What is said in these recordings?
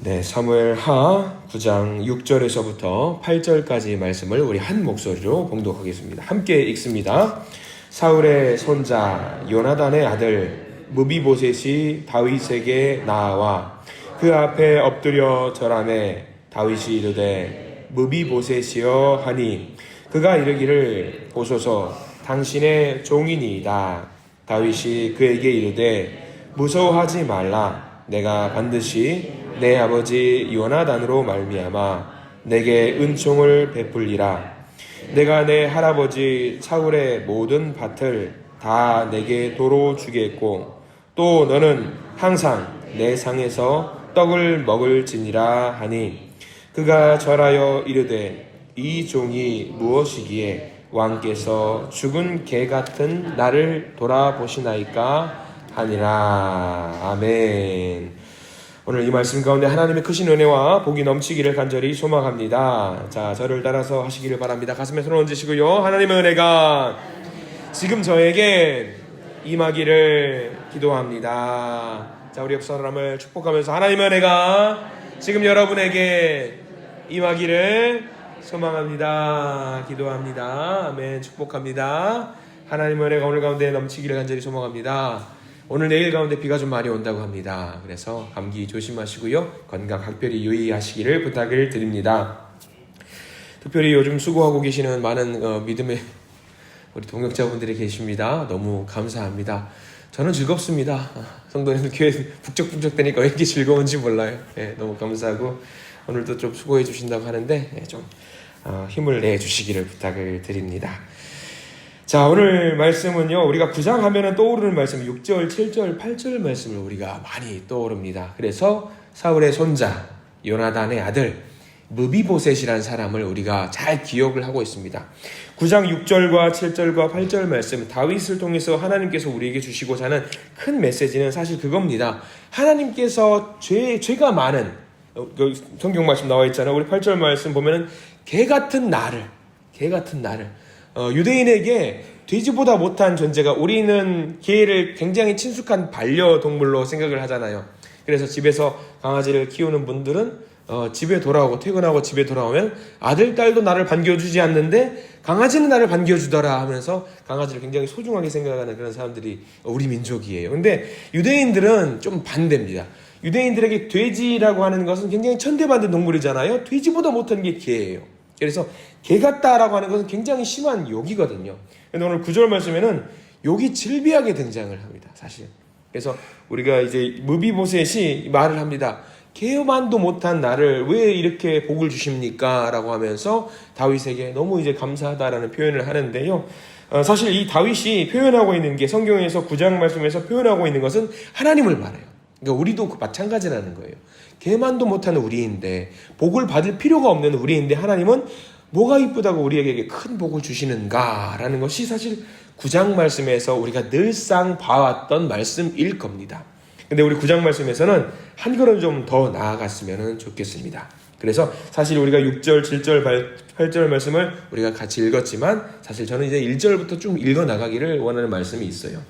네, 사무엘하 9장 6절에서부터 8절까지 말씀을 우리 한 목소리로 봉독하겠습니다. 함께 읽습니다. 사울의 손자 요나단의 아들 무비보셋이 다윗에게 나아와 그 앞에 엎드려 절하매 다윗이 이르되 무비보셋이여 하니 그가 이르기를 보소서 당신의 종이니이다. 다윗이 그에게 이르되 무서워하지 말라. 내가 반드시 내 아버지 요나단으로 말미암아 내게 은총을 베풀리라. 내가 내 할아버지 사울의 모든 밭을 다 내게 도로 주겠고 또 너는 항상 내 상에서 떡을 먹을지니라 하니 그가 절하여 이르되 이 종이 무엇이기에 왕께서 죽은 개 같은 나를 돌아보시나이까 하니라. 아멘. 오늘 이 말씀 가운데 하나님의 크신 은혜와 복이 넘치기를 간절히 소망합니다. 자, 저를 따라서 하시기를 바랍니다. 가슴에 손을 얹으시고요. 하나님의 은혜가 지금 저에게 임하기를 기도합니다. 자, 우리 옆 사람을 축복하면서 하나님의 은혜가 지금 여러분에게 임하기를 소망합니다. 기도합니다. 아멘. 축복합니다. 하나님의 은혜가 오늘 가운데 넘치기를 간절히 소망합니다. 오늘 내일 가운데 비가 좀 많이 온다고 합니다. 그래서 감기 조심하시고요. 건강 각별히 유의하시기를 부탁을 드립니다. 특별히 요즘 수고하고 계시는 많은 믿음의 우리 동역자분들이 계십니다. 너무 감사합니다. 저는 즐겁습니다. 성도님들 교회 북적북적 되니까 왜 이렇게 즐거운지 몰라요. 너무 감사하고 오늘도 좀 수고해 주신다고 하는데 좀 힘을 내주시기를 부탁을 드립니다. 자, 오늘 말씀은요, 우리가 9장 하면은 떠오르는 말씀 6절, 7절, 8절 말씀을 우리가 많이 떠오릅니다. 그래서 사울의 손자 요나단의 아들 무비보셋이라는 사람을 우리가 잘 기억을 하고 있습니다. 9장 6절과 7절과 8절 말씀, 다윗을 통해서 하나님께서 우리에게 주시고자 하는 큰 메시지는 사실 그겁니다. 하나님께서 죄가 많은, 성경 말씀 나와 있잖아요. 우리 8절 말씀 보면은 개 같은 나를 유대인에게 돼지보다 못한 존재가, 우리는 개를 굉장히 친숙한 반려동물로 생각을 하잖아요. 그래서 집에서 강아지를 키우는 분들은 집에 돌아오고 퇴근하고 집에 돌아오면 아들, 딸도 나를 반겨주지 않는데 강아지는 나를 반겨주더라 하면서 강아지를 굉장히 소중하게 생각하는 그런 사람들이 우리 민족이에요. 근데 유대인들은 좀 반대입니다. 유대인들에게 돼지라고 하는 것은 굉장히 천대받는 동물이잖아요. 돼지보다 못한 게 개예요. 그래서 개 같다라고 하는 것은 굉장히 심한 욕이거든요. 근데 오늘 9절 말씀에는 욕이 질비하게 등장을 합니다, 사실. 그래서 우리가 이제 무비보셋이 말을 합니다. 개만도 못한 나를 왜 이렇게 복을 주십니까? 라고 하면서 다윗에게 너무 이제 감사하다라는 표현을 하는데요. 사실 이 다윗이 표현하고 있는 게 성경에서 9장 말씀에서 표현하고 있는 것은 하나님을 말해요. 그러니까 우리도 마찬가지라는 거예요. 개만도 못하는 우리인데, 복을 받을 필요가 없는 우리인데 하나님은 뭐가 이쁘다고 우리에게 큰 복을 주시는가라는 것이 사실 9장 말씀에서 우리가 늘상 봐왔던 말씀일 겁니다. 근데 우리 9장 말씀에서는 한 걸음 좀 더 나아갔으면 좋겠습니다. 그래서 사실 우리가 6절, 7절, 8절 말씀을 우리가 같이 읽었지만 사실 저는 이제 1절부터 좀 읽어 나가기를 원하는 말씀이 있어요.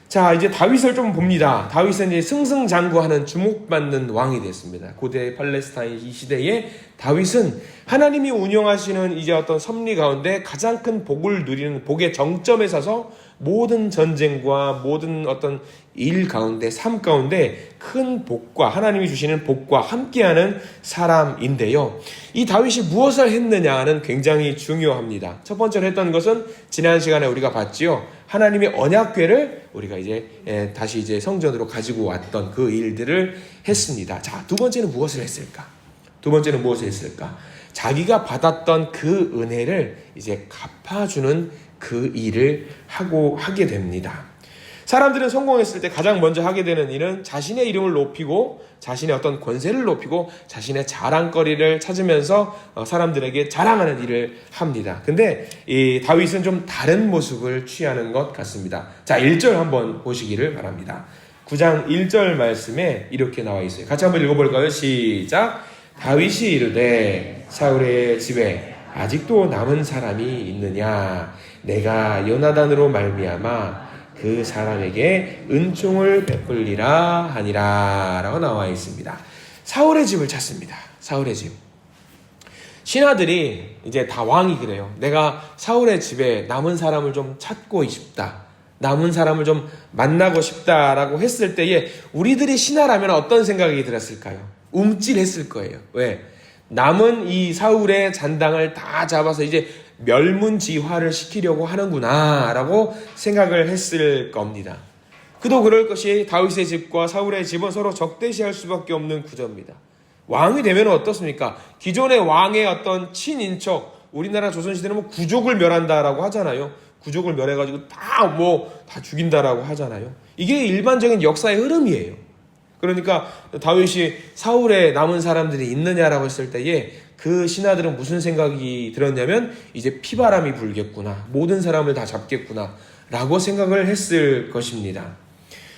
자, 이제 다윗을 좀 봅니다. 다윗은 이제 승승장구하는 주목받는 왕이 됐습니다. 고대 팔레스타인 이 시대에 다윗은 하나님이 운영하시는 이제 어떤 섭리 가운데 가장 큰 복을 누리는 복의 정점에 서서 모든 전쟁과 모든 어떤 일 가운데, 삶 가운데 큰 복과 하나님이 주시는 복과 함께하는 사람인데요. 이 다윗이 무엇을 했느냐는 굉장히 중요합니다. 첫 번째로 했던 것은 지난 시간에 우리가 봤지요. 하나님의 언약궤를 우리가 이제 다시 이제 성전으로 가지고 왔던 그 일들을 했습니다. 자, 두 번째는 무엇을 했을까? 자기가 받았던 그 은혜를 이제 갚아주는 그 일을 하게 됩니다. 사람들은 성공했을 때 가장 먼저 하게 되는 일은 자신의 이름을 높이고 자신의 어떤 권세를 높이고 자신의 자랑거리를 찾으면서 사람들에게 자랑하는 일을 합니다. 근데 이 다윗은 좀 다른 모습을 취하는 것 같습니다. 자, 1절 한번 보시기를 바랍니다. 9장 1절 말씀에 이렇게 나와 있어요. 같이 한번 읽어볼까요? 시작. 다윗이 이르되 사울의 집에 아직도 남은 사람이 있느냐? 내가 요나단으로 말미암아 그 사람에게 은총을 베풀리라 하니라 라고 나와 있습니다. 사울의 집을 찾습니다. 사울의 집. 신하들이 이제 다 왕이 그래요. 내가 사울의 집에 남은 사람을 좀 찾고 싶다. 남은 사람을 좀 만나고 싶다라고 했을 때에 우리들이 신하라면 어떤 생각이 들었을까요? 움찔했을 거예요. 왜? 남은 이 사울의 잔당을 다 잡아서 이제 멸문지화를 시키려고 하는구나 라고 생각을 했을 겁니다. 그도 그럴 것이 다윗의 집과 사울의 집은 서로 적대시할 수밖에 없는 구조입니다. 왕이 되면 어떻습니까? 기존의 왕의 어떤 친인척, 우리나라 조선시대는 뭐 구족을 멸한다라고 하잖아요. 구족을 멸해가지고 다 죽인다라고 하잖아요. 이게 일반적인 역사의 흐름이에요. 그러니까 다윗이 사울에 남은 사람들이 있느냐라고 했을 때에 그 신하들은 무슨 생각이 들었냐면 이제 피바람이 불겠구나. 모든 사람을 다 잡겠구나. 라고 생각을 했을 것입니다.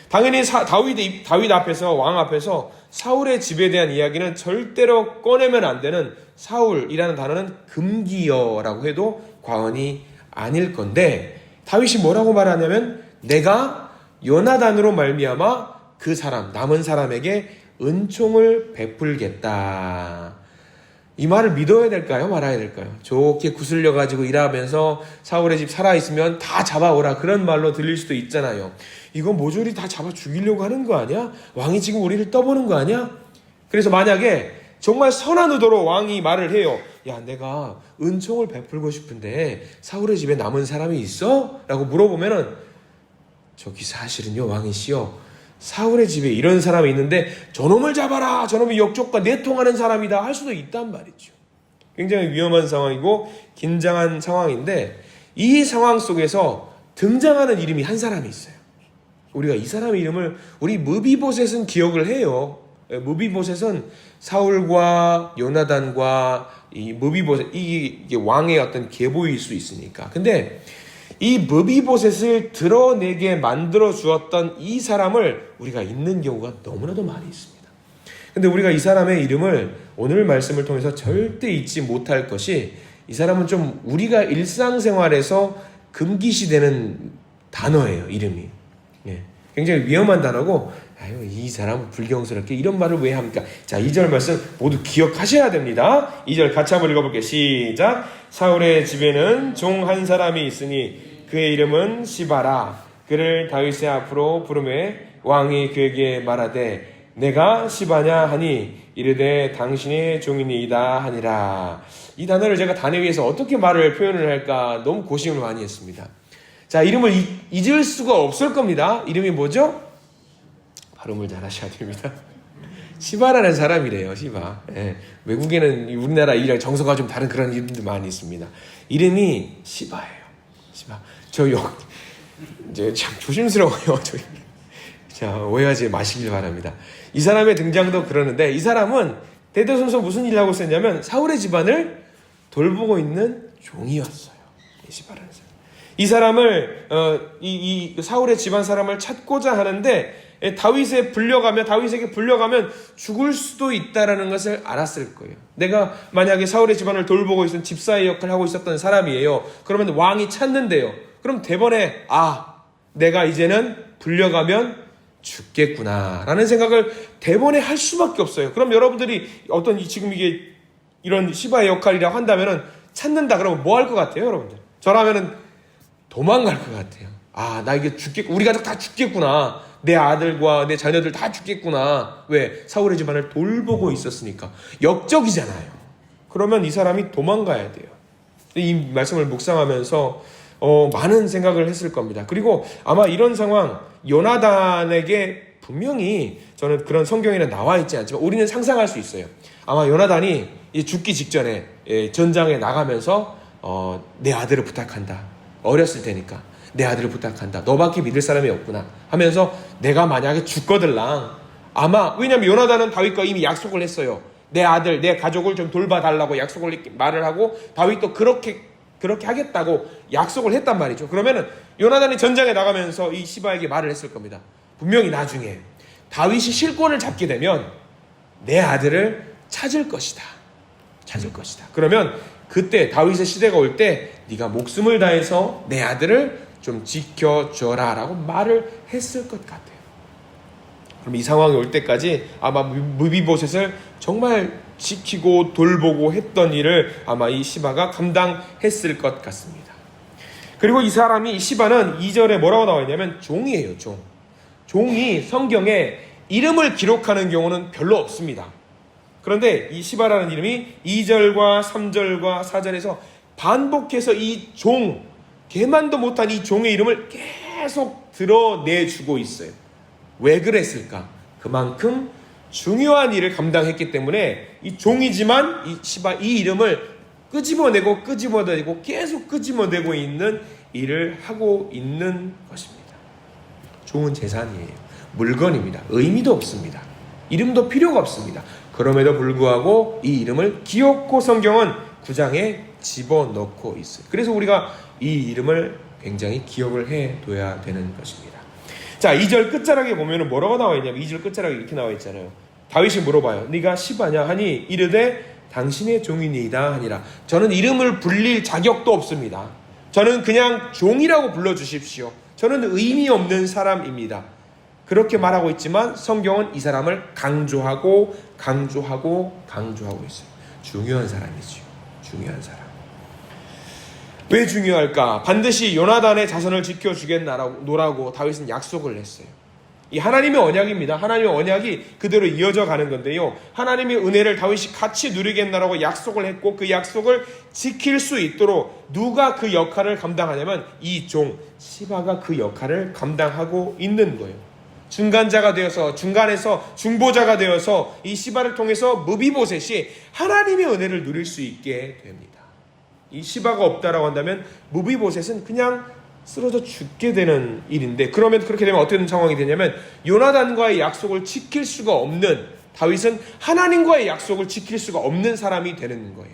당연히 다윗 앞에서, 왕 앞에서 사울의 집에 대한 이야기는 절대로 꺼내면 안 되는, 사울이라는 단어는 금기어라고 해도 과언이 아닐 건데, 다윗이 뭐라고 말하냐면 내가 요나단으로 말미암아 그 사람, 남은 사람에게 은총을 베풀겠다. 이 말을 믿어야 될까요? 말아야 될까요? 좋게 구슬려가지고 일하면서 사울의 집 살아있으면 다 잡아오라, 그런 말로 들릴 수도 있잖아요. 이거 모조리 다 잡아 죽이려고 하는 거 아니야? 왕이 지금 우리를 떠보는 거 아니야? 그래서 만약에 정말 선한 의도로 왕이 말을 해요. 야, 내가 은총을 베풀고 싶은데 사울의 집에 남은 사람이 있어? 라고 물어보면은 저기 사실은요, 왕이시여, 사울의 집에 이런 사람이 있는데 저놈을 잡아라, 저놈이 역적과 내통하는 사람이다 할 수도 있단 말이죠. 굉장히 위험한 상황이고 긴장한 상황인데, 이 상황 속에서 등장하는 이름이 한 사람이 있어요. 우리가 이 사람의 이름을, 우리 무비보셋은 기억을 해요. 무비보셋은 사울과 요나단과 이 무비보셋, 이게 왕의 어떤 계보일 수 있으니까. 근데 이 무비보셋을 드러내게 만들어 주었던 이 사람을 우리가 잊는 경우가 너무나도 많이 있습니다. 근데 우리가 이 사람의 이름을 오늘 말씀을 통해서 절대 잊지 못할 것이, 이 사람은 좀 우리가 일상생활에서 금기시되는 단어예요, 이름이. 예, 굉장히 위험한 단어고, 아유, 이 사람은 불경스럽게 이런 말을 왜 합니까? 자, 2절 말씀 모두 기억하셔야 됩니다. 2절 같이 한번 읽어볼게요. 시작. 사울의 집에는 종 한 사람이 있으니 그의 이름은 시바라. 그를 다윗의 앞으로 부르매 왕이 그에게 말하되 내가 시바냐 하니 이르되 당신의 종이니이다 하니라. 이 단어를 제가 단에 위해서 어떻게 말을 표현을 할까 너무 고심을 많이 했습니다. 자, 이름을 잊을 수가 없을 겁니다. 이름이 뭐죠? 발음을 잘 하셔야 됩니다. 시바라는 사람이래요, 시바. 예, 외국에는 우리나라 이랑 정서가 좀 다른 그런 이름도 많이 있습니다. 이름이 시바예요. 시바. 이제 참 조심스러워요. 자, 오해하지 마시길 바랍니다. 이 사람의 등장도 그러는데, 이 사람은 대대손손 무슨 일을 하고 있었냐면 사울의 집안을 돌보고 있는 종이었어요. 이 시바라는 사람. 이 사람을 이 사울의 집안 사람을 찾고자 하는데 다윗에게 불려가면 죽을 수도 있다라는 것을 알았을 거예요. 내가 만약에 사울의 집안을 돌보고 있던 집사의 역할을 하고 있었던 사람이에요. 그러면 왕이 찾는데요. 그럼 대번에 내가 이제는 불려가면 죽겠구나 라는 생각을 대번에 할 수밖에 없어요. 그럼 여러분들이 지금 이게 이런 시바의 역할이라고 한다면은 찾는다 그러면 뭐 할 것 같아요, 여러분들? 저라면은 도망갈 것 같아요. 나 이게 우리 가족 다 죽겠구나. 내 아들과 내 자녀들 다 죽겠구나. 왜? 사울의 집안을 돌보고 있었으니까. 역적이잖아요. 그러면 이 사람이 도망가야 돼요. 이 말씀을 묵상하면서 많은 생각을 했을 겁니다. 그리고 아마 이런 상황, 요나단에게 분명히, 저는 그런 성경에는 나와 있지 않지만 우리는 상상할 수 있어요. 아마 요나단이 죽기 직전에 전장에 나가면서 내 아들을 부탁한다. 어렸을 테니까 내 아들을 부탁한다. 너밖에 믿을 사람이 없구나 하면서 내가 만약에 죽거들랑, 아마, 왜냐면 요나단은 다윗과 이미 약속을 했어요. 내 아들, 내 가족을 좀 돌봐달라고 말을 하고 다윗도 그렇게 하겠다고 약속을 했단 말이죠. 그러면은 요나단이 전장에 나가면서 이 시바에게 말을 했을 겁니다. 분명히 나중에 다윗이 실권을 잡게 되면 내 아들을 찾을 것이다. 그러면 그때 다윗의 시대가 올 때 네가 목숨을 다해서 내 아들을 좀 지켜줘라 라고 말을 했을 것 같아요. 그럼 이 상황이 올 때까지 아마 무비보셋을 정말 지키고 돌보고 했던 일을 아마 이 시바가 감당했을 것 같습니다. 그리고 이 사람이, 이 시바는 2절에 뭐라고 나와 있냐면 종이에요. 종이 성경에 이름을 기록하는 경우는 별로 없습니다. 그런데 이 시바라는 이름이 2절과 3절과 4절에서 반복해서 이 개만도 못한 이 종의 이름을 계속 드러내주고 있어요. 왜 그랬을까? 그만큼 중요한 일을 감당했기 때문에 이 종이지만 이 시바, 이 이름을 끄집어내고 계속 끄집어내고 있는 일을 하고 있는 것입니다. 종은 재산이에요. 물건입니다. 의미도 없습니다. 이름도 필요가 없습니다. 그럼에도 불구하고 이 이름을 기어코 성경은 구장에 집어넣고 있어요. 그래서 우리가 이 이름을 굉장히 기억을 해둬야 되는 것입니다. 자, 2절 끝자락에 보면 뭐라고 나와 있냐면 2절 끝자락에 이렇게 나와 있잖아요. 다윗이 물어봐요. 네가 시바냐 하니 이르되 당신의 종이니이다 하니라. 저는 이름을 불릴 자격도 없습니다. 저는 그냥 종이라고 불러주십시오. 저는 의미 없는 사람입니다. 그렇게 말하고 있지만 성경은 이 사람을 강조하고 있어요. 중요한 사람이죠. 중요한 사람. 왜 중요할까? 반드시 요나단의 자손을 지켜주겠노라고 다윗은 약속을 했어요. 이 하나님의 언약입니다. 하나님의 언약이 그대로 이어져 가는 건데요. 하나님의 은혜를 다윗이 같이 누리겠노라고 약속을 했고 그 약속을 지킬 수 있도록 누가 그 역할을 감당하냐면 이 종 시바가 그 역할을 감당하고 있는 거예요. 중간자가 되어서 중간에서 중보자가 되어서 이 시바를 통해서 무비보셋이 하나님의 은혜를 누릴 수 있게 됩니다. 이 시바가 없다라고 한다면 무비보셋은 그냥 쓰러져 죽게 되는 일인데, 그러면 그렇게 되면 어떤 상황이 되냐면 요나단과의 약속을 지킬 수가 없는, 다윗은 하나님과의 약속을 지킬 수가 없는 사람이 되는 거예요.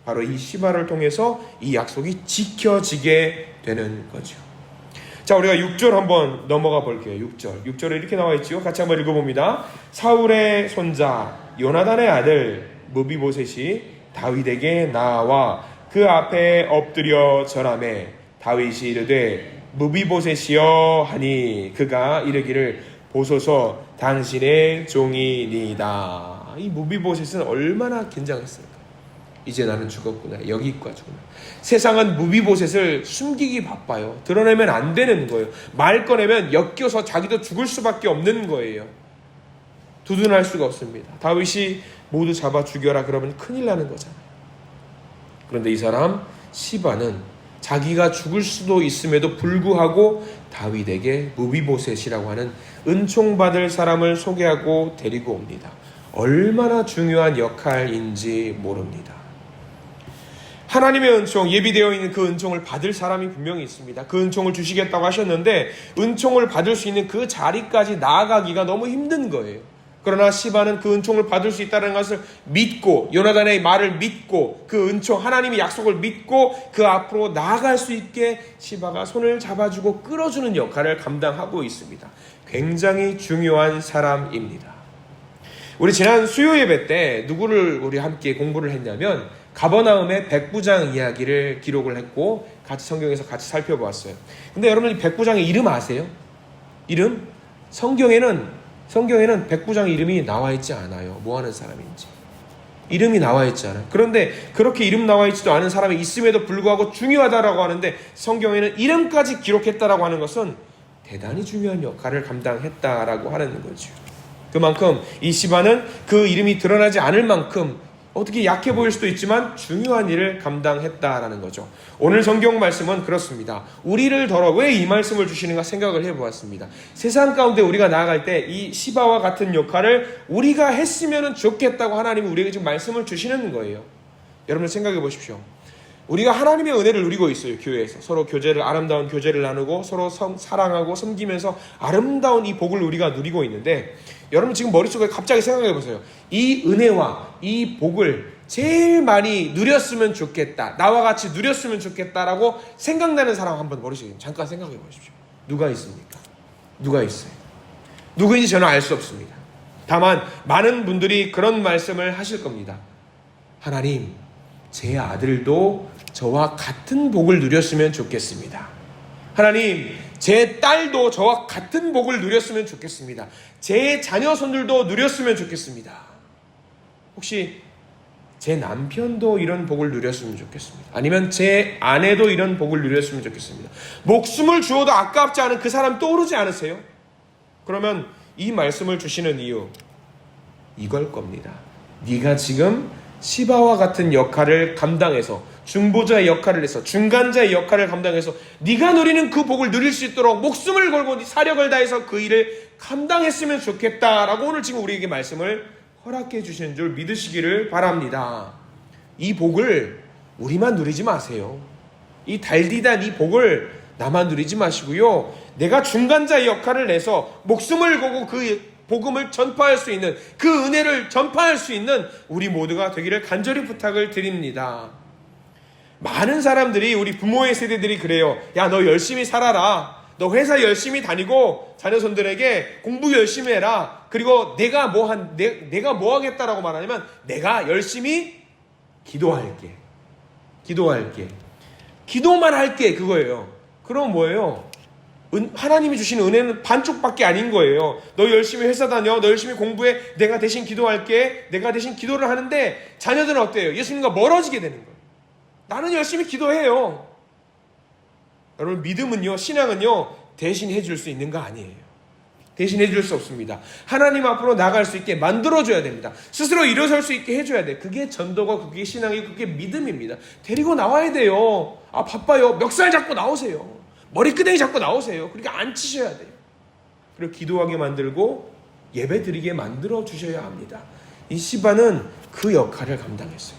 바로 이 시바를 통해서 이 약속이 지켜지게 되는 거죠. 자, 우리가 6절 한번 넘어가 볼게요. 6절에 이렇게 나와 있지요. 같이 한번 읽어봅니다. 사울의 손자 요나단의 아들 무비보셋이 다윗에게 나와 그 앞에 엎드려 절하매 다윗이 이르되 무비보셋이여 하니 그가 이르기를 보소서 당신의 종이니이다. 이 무비보셋은 얼마나 긴장했을까. 이제 나는 죽었구나. 여기까지구나. 세상은 무비보셋을 숨기기 바빠요. 드러내면 안 되는 거예요. 말 꺼내면 엮여서 자기도 죽을 수밖에 없는 거예요. 두둔할 수가 없습니다. 다윗이 모두 잡아 죽여라 그러면 큰일 나는 거잖아요. 그런데 이 사람 시바는 자기가 죽을 수도 있음에도 불구하고 다윗에게 무비보셋이라고 하는 은총받을 사람을 소개하고 데리고 옵니다. 얼마나 중요한 역할인지 모릅니다. 하나님의 은총, 예비되어 있는 그 은총을 받을 사람이 분명히 있습니다. 그 은총을 주시겠다고 하셨는데 은총을 받을 수 있는 그 자리까지 나아가기가 너무 힘든 거예요. 그러나 시바는 그 은총을 받을 수 있다는 것을 믿고, 요나단의 말을 믿고, 그 은총, 하나님의 약속을 믿고 그 앞으로 나아갈 수 있게 시바가 손을 잡아주고 끌어주는 역할을 감당하고 있습니다. 굉장히 중요한 사람입니다. 우리 지난 수요 예배 때 누구를 우리 함께 공부를 했냐면 가버나움의 백부장 이야기를 기록을 했고 같이 성경에서 같이 살펴보았어요. 근데 여러분 이 백부장의 이름 아세요? 이름? 성경에는 백부장의 이름이 나와 있지 않아요. 뭐 하는 사람인지. 이름이 나와 있지 않아요. 그런데 그렇게 이름 나와 있지도 않은 사람이 있음에도 불구하고 중요하다라고 하는데 성경에는 이름까지 기록했다라고 하는 것은 대단히 중요한 역할을 감당했다라고 하는 거죠. 그만큼 이 시바는 그 이름이 드러나지 않을 만큼 어떻게 약해 보일 수도 있지만 중요한 일을 감당했다라는 거죠. 오늘 성경 말씀은 그렇습니다. 우리를 왜 이 말씀을 주시는가 생각을 해보았습니다. 세상 가운데 우리가 나아갈 때 이 시바와 같은 역할을 우리가 했으면 좋겠다고 하나님이 우리에게 지금 말씀을 주시는 거예요. 여러분 생각해 보십시오. 우리가 하나님의 은혜를 누리고 있어요. 교회에서 서로 아름다운 교제를 나누고 서로 사랑하고 섬기면서 아름다운 이 복을 우리가 누리고 있는데, 여러분 지금 머릿속에 갑자기 생각해 보세요. 이 은혜와 이 복을 제일 많이 누렸으면 좋겠다, 나와 같이 누렸으면 좋겠다라고 생각나는 사람 한번 머릿속에 잠깐 생각해 보십시오. 누가 있습니까? 누가 있어요? 누구인지 저는 알 수 없습니다. 다만 많은 분들이 그런 말씀을 하실 겁니다. 하나님, 제 아들도 저와 같은 복을 누렸으면 좋겠습니다. 하나님, 제 딸도 저와 같은 복을 누렸으면 좋겠습니다. 제 자녀손들도 누렸으면 좋겠습니다. 혹시 제 남편도 이런 복을 누렸으면 좋겠습니다. 아니면 제 아내도 이런 복을 누렸으면 좋겠습니다. 목숨을 주어도 아깝지 않은 그 사람 떠오르지 않으세요? 그러면 이 말씀을 주시는 이유, 이걸 겁니다. 네가 지금 시바와 같은 역할을 감당해서, 중보자의 역할을 해서, 중간자의 역할을 감당해서 네가 누리는 그 복을 누릴 수 있도록 목숨을 걸고 사력을 다해서 그 일을 감당했으면 좋겠다라고 오늘 지금 우리에게 말씀을 허락해 주시는 줄 믿으시기를 바랍니다. 이 복을 우리만 누리지 마세요. 이 달디단 이 복을 나만 누리지 마시고요. 내가 중간자의 역할을 내서 목숨을 걸고 그 복음을 전파할 수 있는, 그 은혜를 전파할 수 있는 우리 모두가 되기를 간절히 부탁을 드립니다. 많은 사람들이, 우리 부모의 세대들이 그래요. 야, 너 열심히 살아라. 너 회사 열심히 다니고 자녀손들에게 공부 열심히 해라. 그리고 내가 뭐 하겠다라고 말하냐면 내가 열심히 기도할게. 기도만 할게. 그거예요. 그럼 뭐예요? 하나님이 주시는 은혜는 반쪽밖에 아닌 거예요. 너 열심히 회사 다녀. 너 열심히 공부해. 내가 대신 기도할게. 내가 대신 기도를 하는데 자녀들은 어때요? 예수님과 멀어지게 되는 거예요. 나는 열심히 기도해요. 여러분, 믿음은요, 신앙은요, 대신 해줄 수 있는 거 아니에요. 대신 해줄 수 없습니다. 하나님 앞으로 나갈 수 있게 만들어줘야 됩니다. 스스로 일어설 수 있게 해줘야 돼. 그게 전도가, 그게 신앙이고, 그게 믿음입니다. 데리고 나와야 돼요. 아, 바빠요. 멱살 잡고 나오세요. 머리끄댕이 잡고 나오세요. 그러니까 앉히셔야 돼요. 그리고 기도하게 만들고 예배 드리게 만들어 주셔야 합니다. 이 시바는 그 역할을 감당했어요.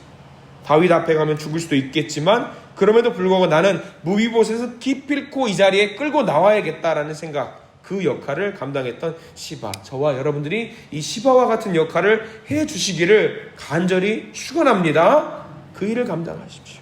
다윗 앞에 가면 죽을 수도 있겠지만 그럼에도 불구하고 나는 무비봇에서 기필코 이 자리에 끌고 나와야겠다라는 생각, 그 역할을 감당했던 시바, 저와 여러분들이 이 시바와 같은 역할을 해주시기를 간절히 축원합니다. 그 일을 감당하십시오.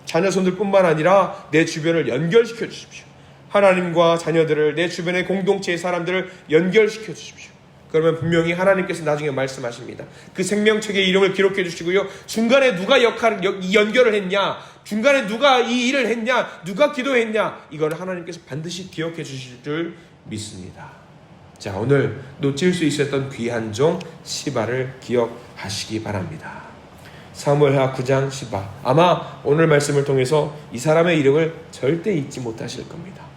자녀손들뿐만 아니라 내 주변을 연결시켜 주십시오. 하나님과 자녀들을, 내 주변의 공동체의 사람들을 연결시켜 주십시오. 그러면 분명히 하나님께서 나중에 말씀하십니다. 그 생명책의 이름을 기록해 주시고요. 중간에 누가 이 연결을 했냐, 중간에 누가 이 일을 했냐, 누가 기도했냐, 이걸 하나님께서 반드시 기억해 주실 줄 믿습니다. 자, 오늘 놓칠 수 있었던 귀한 종 시바를 기억하시기 바랍니다. 사무엘하 9장 시바, 아마 오늘 말씀을 통해서 이 사람의 이름을 절대 잊지 못하실 겁니다.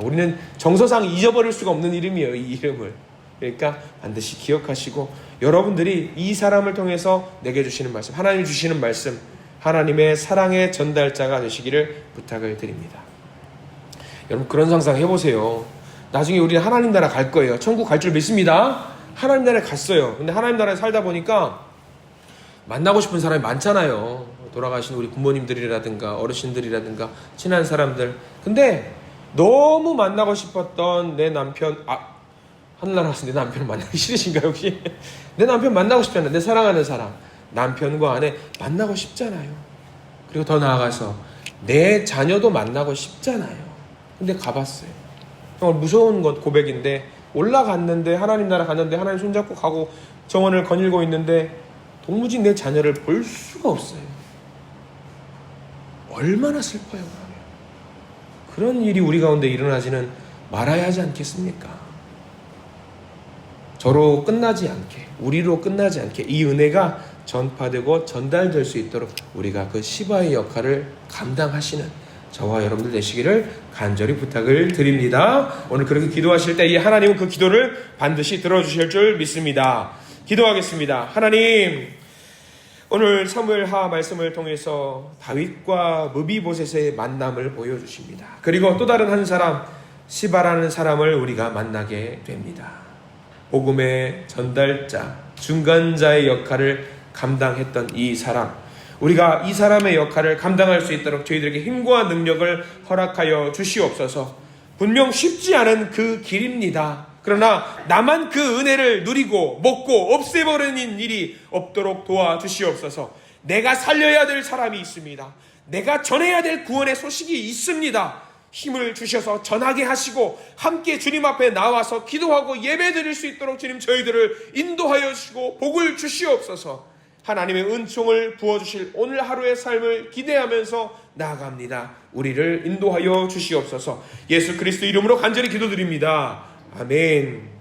우리는 정서상 잊어버릴 수가 없는 이름이에요, 이 이름을. 그러니까 반드시 기억하시고, 여러분들이 이 사람을 통해서 내게 주시는 말씀, 하나님 주시는 말씀, 하나님의 사랑의 전달자가 되시기를 부탁을 드립니다. 여러분, 그런 상상 해보세요. 나중에 우리는 하나님 나라 갈 거예요. 천국 갈 줄 믿습니다. 하나님 나라에 갔어요. 근데 하나님 나라에 살다 보니까 만나고 싶은 사람이 많잖아요. 돌아가신 우리 부모님들이라든가 어르신들이라든가 친한 사람들. 근데 너무 만나고 싶었던 내 남편, 하늘나라 가서 내 남편을 만나기 싫으신가요 혹시? 내 남편 만나고 싶잖아요. 내 사랑하는 사람, 남편과 아내 만나고 싶잖아요. 그리고 더 나아가서 내 자녀도 만나고 싶잖아요. 근데 가봤어요. 정말 무서운 건 고백인데, 올라갔는데, 하나님 나라 갔는데 하나님 손잡고 가고 정원을 거닐고 있는데 도무지 내 자녀를 볼 수가 없어요. 얼마나 슬퍼요. 그런 일이 우리 가운데 일어나지는 말아야 하지 않겠습니까? 저로 끝나지 않게, 우리로 끝나지 않게 이 은혜가 전파되고 전달될 수 있도록 우리가 그 시바의 역할을 감당하시는 저와 여러분들 되시기를 간절히 부탁을 드립니다. 오늘 그렇게 기도하실 때 이 하나님은 그 기도를 반드시 들어주실 줄 믿습니다. 기도하겠습니다. 하나님, 오늘 사무엘하 말씀을 통해서 다윗과 무비보셋의 만남을 보여주십니다. 그리고 또 다른 한 사람, 시바라는 사람을 우리가 만나게 됩니다. 복음의 전달자, 중간자의 역할을 감당했던 이 사람, 우리가 이 사람의 역할을 감당할 수 있도록 저희들에게 힘과 능력을 허락하여 주시옵소서. 분명 쉽지 않은 그 길입니다. 그러나 나만 그 은혜를 누리고 먹고 없애버리는 일이 없도록 도와주시옵소서. 내가 살려야 될 사람이 있습니다. 내가 전해야 될 구원의 소식이 있습니다. 힘을 주셔서 전하게 하시고 함께 주님 앞에 나와서 기도하고 예배 드릴 수 있도록 주님 저희들을 인도하여 주시고 복을 주시옵소서. 하나님의 은총을 부어주실 오늘 하루의 삶을 기대하면서 나아갑니다. 우리를 인도하여 주시옵소서. 예수 그리스도 이름으로 간절히 기도드립니다. 아멘.